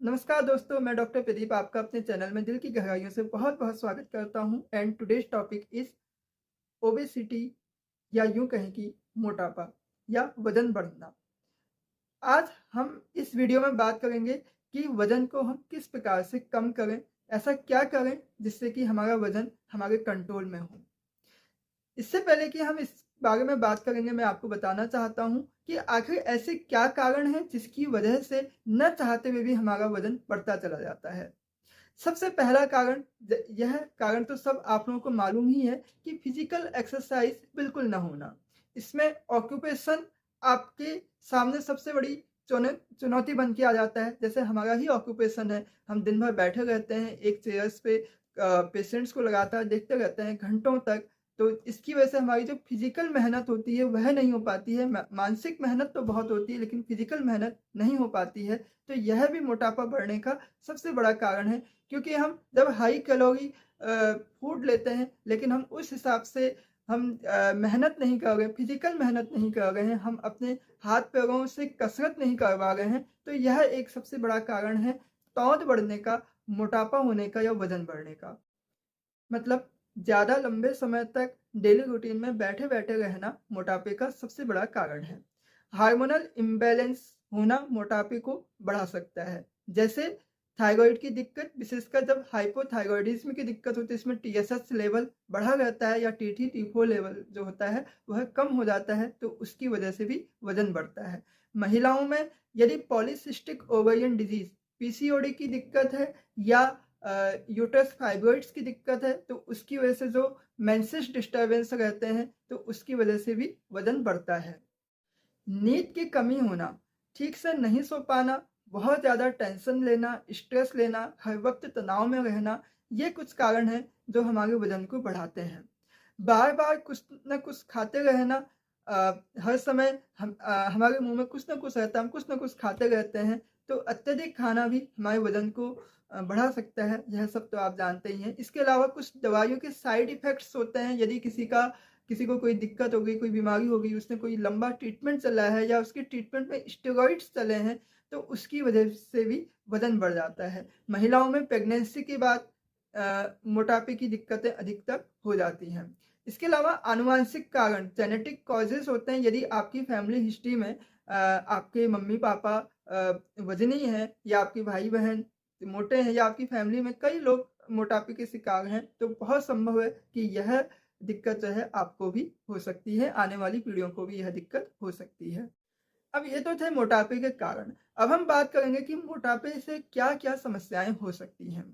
नमस्कार दोस्तों, मैं डॉक्टर प्रदीप आपका अपने चैनल में दिल की गहराइयों से बहुत बहुत स्वागत करता हूं। And today's topic is obesity, या यूं कहें कि मोटापा या वजन बढ़ना। आज हम इस वीडियो में बात करेंगे कि वजन को हम किस प्रकार से कम करें, ऐसा क्या करें जिससे कि हमारा वजन हमारे कंट्रोल में हो। इससे पहले कि हम इस बारे में बात करेंगे, मैं आपको बताना चाहता हूं कि आखिर ऐसे क्या कारण हैं जिसकी वजह से न चाहते हुए भी हमारा वजन बढ़ता चला जाता है। सबसे पहला कारण, यह कारण तो सब आप लोगों को मालूम ही है कि फिजिकल एक्सरसाइज बिल्कुल ना होना। इसमें ऑक्यूपेशन आपके सामने सबसे बड़ी चुनौती बन के आ जाता है। जैसे हमारा ही ऑक्यूपेशन है, हम दिन भर बैठे रहते हैं एक चेयर्स पे, पेशेंट्स को लगातार देखते रहते हैं घंटों तक। तो इसकी वजह से हमारी जो फिजिकल मेहनत होती है वह नहीं हो पाती है। मानसिक मेहनत तो बहुत होती है लेकिन फिजिकल मेहनत नहीं हो पाती है। तो यह भी मोटापा बढ़ने का सबसे बड़ा कारण है, क्योंकि हम जब हाई कैलोरी फूड लेते हैं लेकिन हम उस हिसाब से हम मेहनत नहीं कर रहे, फिजिकल मेहनत नहीं कर रहे हैं, हम अपने हाथ पैरों से कसरत नहीं करवा रहे हैं, तो यह एक सबसे बड़ा कारण है तौंद बढ़ने का, मोटापा होने का या वजन बढ़ने का। मतलब ज़्यादा लंबे समय तक डेली रूटीन में बैठे बैठे रहना मोटापे का सबसे बड़ा कारण है। हार्मोनल इम्बैलेंस होना मोटापे को बढ़ा सकता है। जैसे थायराइड की दिक्कत, विशेषकर जब हाइपोथायराइडिज्म की दिक्कत होती है, इसमें टीएसएच लेवल बढ़ा रहता है या टी टी फोर लेवल जो होता है वह कम हो जाता है, तो उसकी वजह से भी वजन बढ़ता है। महिलाओं में यदि पॉलीसिस्टिक ओवेरियन डिजीज पीसीओडी की दिक्कत है या यूट्रस फाइब्रॉइड्स की दिक्कत है, तो उसकी वजह से जो मेंसेस डिस्टर्बेंस रहते हैं तो उसकी वजह से भी वजन बढ़ता है। नींद की कमी होना, ठीक से नहीं सो पाना, बहुत ज़्यादा टेंशन लेना, स्ट्रेस लेना, हर वक्त तनाव में रहना, ये कुछ कारण हैं जो हमारे वजन को बढ़ाते हैं। बार बार कुछ न कुछ खाते रहना, हर समय हमारे मुंह में कुछ ना कुछ रहता है, हम कुछ ना कुछ खाते रहते हैं, तो अत्यधिक खाना भी हमारे वजन को बढ़ा सकता है। यह सब तो आप जानते ही हैं। इसके अलावा कुछ दवाइयों के साइड इफेक्ट्स होते हैं। यदि किसी को कोई दिक्कत हो गई, कोई बीमारी हो गई, उसने कोई लंबा ट्रीटमेंट चला है या उसके ट्रीटमेंट में स्टेरॉइड्स चले हैं, तो उसकी वजह से भी वजन बढ़ जाता है। महिलाओं में प्रेगनेंसी के बाद मोटापे की दिक्कतें अधिकतर हो जाती हैं। इसके अलावा आनुवांशिक कारण, जेनेटिक कॉजेज होते हैं। यदि आपकी फैमिली हिस्ट्री में आपके मम्मी पापा वजनी हैं या आपके भाई बहन मोटे हैं या आपकी फैमिली में कई लोग मोटापे के शिकार हैं, तो बहुत संभव है कि यह दिक्कत जो है आपको भी हो सकती है, आने वाली पीढ़ियों को भी यह दिक्कत हो सकती है। अब ये तो थे मोटापे के कारण। अब हम बात करेंगे कि मोटापे से क्या-क्या समस्याएँ हो सकती हैं।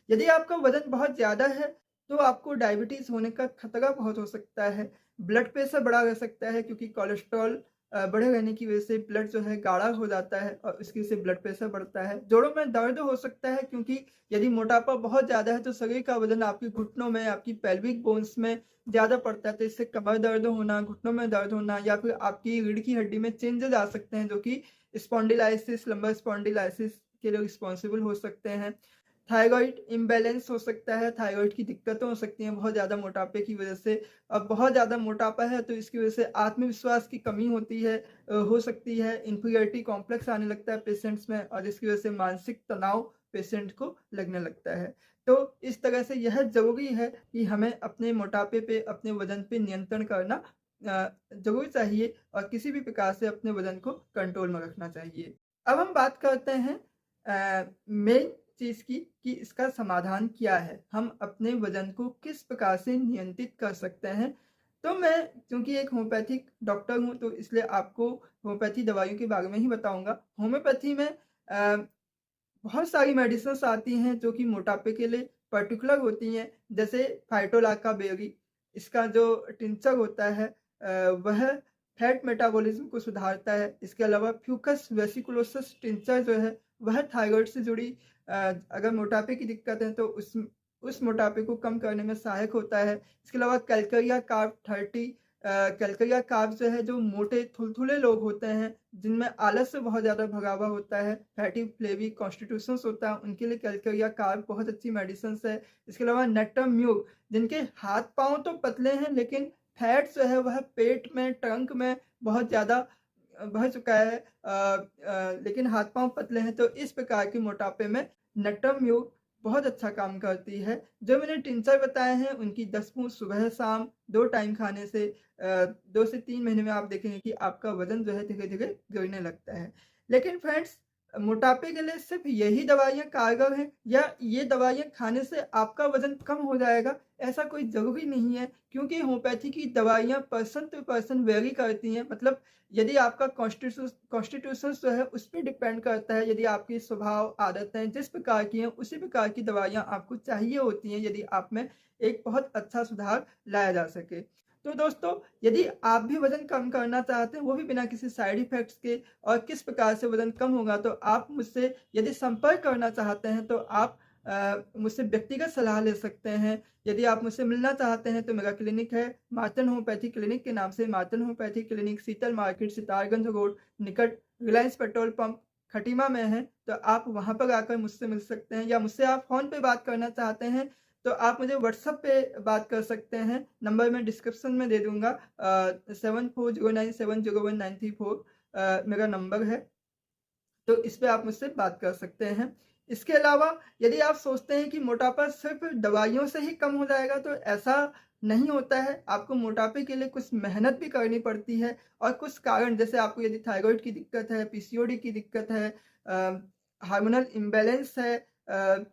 यदि आपका वज़न बहुत ज़्यादा है, तो आपको डायबिटीज़ होने का खतरा बहुत हो सकता है। ब्लड प्रेशर बढ़ा रह सकता है, क्योंकि कोलेस्ट्रॉल बढ़े रहने की वज़ह से ब्लड जो है गाढ़ा हो जाता है और इसकी वज़ह से ब्लड प्रेशर बढ़ता है। जोड़ों में दर्द हो सकता है, क्योंकि यदि मोटापा बहुत ज़्यादा है तो शरीर का वज़न आपके घुटनों में, आपकी पेल्विक बोन्स में ज़्यादा पड़ता है, तो इससे कमर दर्द होना, घुटनों में दर्द होना या फिर आपकी रीढ़ की हड्डी में चेंजेस आ सकते हैं, जो कि स्पॉन्डिलाइसिस, लंबर स्पॉन्डिलाइसिस के लिए रिस्पॉन्सिबल हो सकते हैं। थायराइड इम्बैलेंस हो सकता है, थायराइड की दिक्कतें हो सकती हैं बहुत ज़्यादा मोटापे की वजह से। अब बहुत ज़्यादा मोटापा है तो इसकी वजह से आत्मविश्वास की कमी होती है, हो सकती है, इन्फीरियरिटी कॉम्प्लेक्स आने लगता है पेशेंट्स में और जिसकी वजह से मानसिक तनाव पेशेंट को लगने लगता है। तो इस तरह से यह ज़रूरी है कि हमें अपने मोटापे पे, अपने वज़न पे नियंत्रण करना ज़रूर चाहिए और किसी भी प्रकार से अपने वज़न को कंट्रोल में रखना चाहिए। अब हम बात करते हैं मेन चीज़ की कि इसका समाधान क्या है? हम अपने वज़न को किस प्रकार से नियंत्रित कर सकते हैं? तो मैं चूँकि एक होम्योपैथिक डॉक्टर हूँ, तो इसलिए आपको होम्योपैथी दवाइयों के बारे में ही बताऊँगा। होम्योपैथी में बहुत सारी मेडिसिन्स आती हैं जो कि मोटापे के लिए पर्टिकुलर होती हैं। जैसे फाइटोलाका बेरी, इसका जो टिंचर होता है वह फैट मेटाबॉलिज्म को सुधारता है। इसके अलावा फ्यूकस वेसिकुलोसिस टिंचर जो है वह थायराइड से जुड़ी अगर मोटापे की दिक्कत है तो उस मोटापे को कम करने में सहायक होता है। इसके अलावा कैलकेरिया कार्ब 30, कैलकेरिया कार्ब जो है, जो मोटे थुलथुले लोग होते हैं जिनमें आलस से बहुत ज़्यादा भरा हुआ होता है, फैटी फ्लेवी कॉन्स्टिट्यूशंस होता है, उनके लिए कैलकेरिया कार्ब बहुत अच्छी मेडिसिन्स है। इसके अलावा नेट्टम-म्यूग, जिनके हाथ-पाँव तो पतले हैं लेकिन फैट जो है वह पेट में, ट्रंक में बहुत ज़्यादा भर चुका है लेकिन हाथ पांव पतले हैं, तो इस प्रकार के मोटापे में नट्टम योग बहुत अच्छा काम करती है। जो मैंने टिंचर बताए हैं उनकी 10 बूंद सुबह शाम 2 टाइम खाने से 2 से 3 महीने में आप देखेंगे कि आपका वजन जो है धीरे धीरे गिरने लगता है। लेकिन फ्रेंड्स, मोटापे के लिए सिर्फ यही दवाइयाँ कारगर हैं या ये दवाइयाँ खाने से आपका वजन कम हो जाएगा, ऐसा कोई ज़रूरी नहीं है, क्योंकि होम्योपैथी की दवाइयाँ पर्सन टू पर्सन वेरी करती हैं। मतलब यदि आपका कॉन्स्टिट्यूशन जो है उस पे डिपेंड करता है, यदि आपकी स्वभाव आदतें जिस प्रकार की हैं उसी प्रकार की दवाइयाँ आपको चाहिए होती हैं, यदि आप में एक बहुत अच्छा सुधार लाया जा सके। तो दोस्तों, यदि आप भी वजन कम करना चाहते हैं, वो भी बिना किसी साइड इफेक्ट्स के, और किस प्रकार से वजन कम होगा, तो आप मुझसे यदि संपर्क करना चाहते हैं तो आप मुझसे व्यक्तिगत सलाह ले सकते हैं। यदि आप मुझसे मिलना चाहते हैं तो मेरा क्लिनिक है मार्तन होम्योपैथी क्लिनिक के नाम से। मार्तन होम्योपैथी क्लिनिक शीतल मार्केट, सितारगंज रोड, निकट रिलायंस पेट्रोल पंप, खटीमा में है। तो आप वहां पर आकर मुझसे मिल सकते हैं, या मुझसे आप फोन पे बात करना चाहते हैं तो आप मुझे व्हाट्सएप पे बात कर सकते हैं। नंबर मैं डिस्क्रिप्शन में दे दूंगा, 7409701934 मेरा नंबर है। तो इस पे आप मुझसे बात कर सकते हैं। इसके अलावा यदि आप सोचते हैं कि मोटापा सिर्फ दवाइयों से ही कम हो जाएगा, तो ऐसा नहीं होता है। आपको मोटापे के लिए कुछ मेहनत भी करनी पड़ती है, और कुछ कारण, जैसे आपको यदि थायराइड की दिक्कत है, पीसीओडी की दिक्कत है, हार्मोनल इम्बैलेंस है,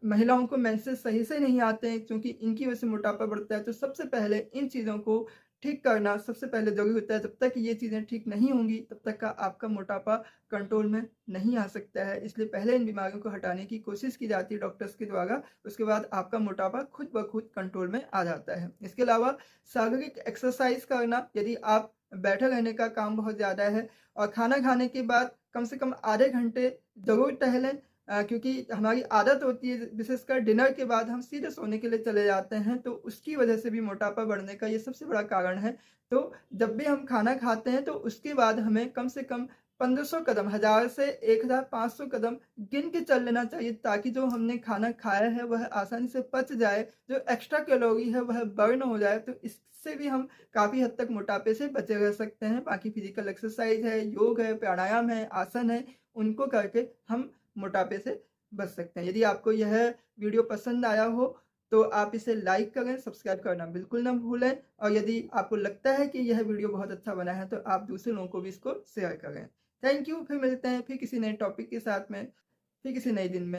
महिलाओं को मेंसेस सही से नहीं आते हैं क्योंकि इनकी वजह से मोटापा बढ़ता है, तो सबसे पहले इन चीज़ों को ठीक करना सबसे पहले ज़रूरी होता है। जब तक ये चीज़ें ठीक नहीं होंगी तब तक का आपका मोटापा कंट्रोल में नहीं आ सकता है। इसलिए पहले इन बीमारियों को हटाने की कोशिश की जाती है डॉक्टर्स के द्वारा, उसके बाद आपका मोटापा खुद ब खुद कंट्रोल में आ जाता है। इसके अलावा शारीरिक एक्सरसाइज करना, यदि आप बैठे रहने का काम बहुत ज़्यादा है और खाना खाने के बाद कम से कम आधे घंटे ज़रूर टहलें, क्योंकि हमारी आदत होती है विशेषकर डिनर के बाद हम सीधे सोने के लिए चले जाते हैं, तो उसकी वजह से भी मोटापा बढ़ने का ये सबसे बड़ा कारण है। तो जब भी हम खाना खाते हैं तो उसके बाद हमें कम से कम 1500 कदम, 1000 से 1500 कदम गिन के चल लेना चाहिए, ताकि जो हमने खाना खाया है वह आसानी से पच जाए, जो एक्स्ट्रा कैलोरी है वह बर्न हो जाए। तो इससे भी हम काफ़ी हद तक मोटापे से बचे रह सकते हैं। बाकी फिजिकल एक्सरसाइज है, योग है, प्राणायाम है, आसन है, उनको करके हम मोटापे से बच सकते हैं। यदि आपको यह वीडियो पसंद आया हो तो आप इसे लाइक करें, सब्सक्राइब करना बिल्कुल ना भूलें, और यदि आपको लगता है कि यह वीडियो बहुत अच्छा बना है तो आप दूसरे लोगों को भी इसको शेयर करें। Thank you. फिर मिलते हैं फिर किसी नए टॉपिक के साथ में, फिर किसी नए दिन में।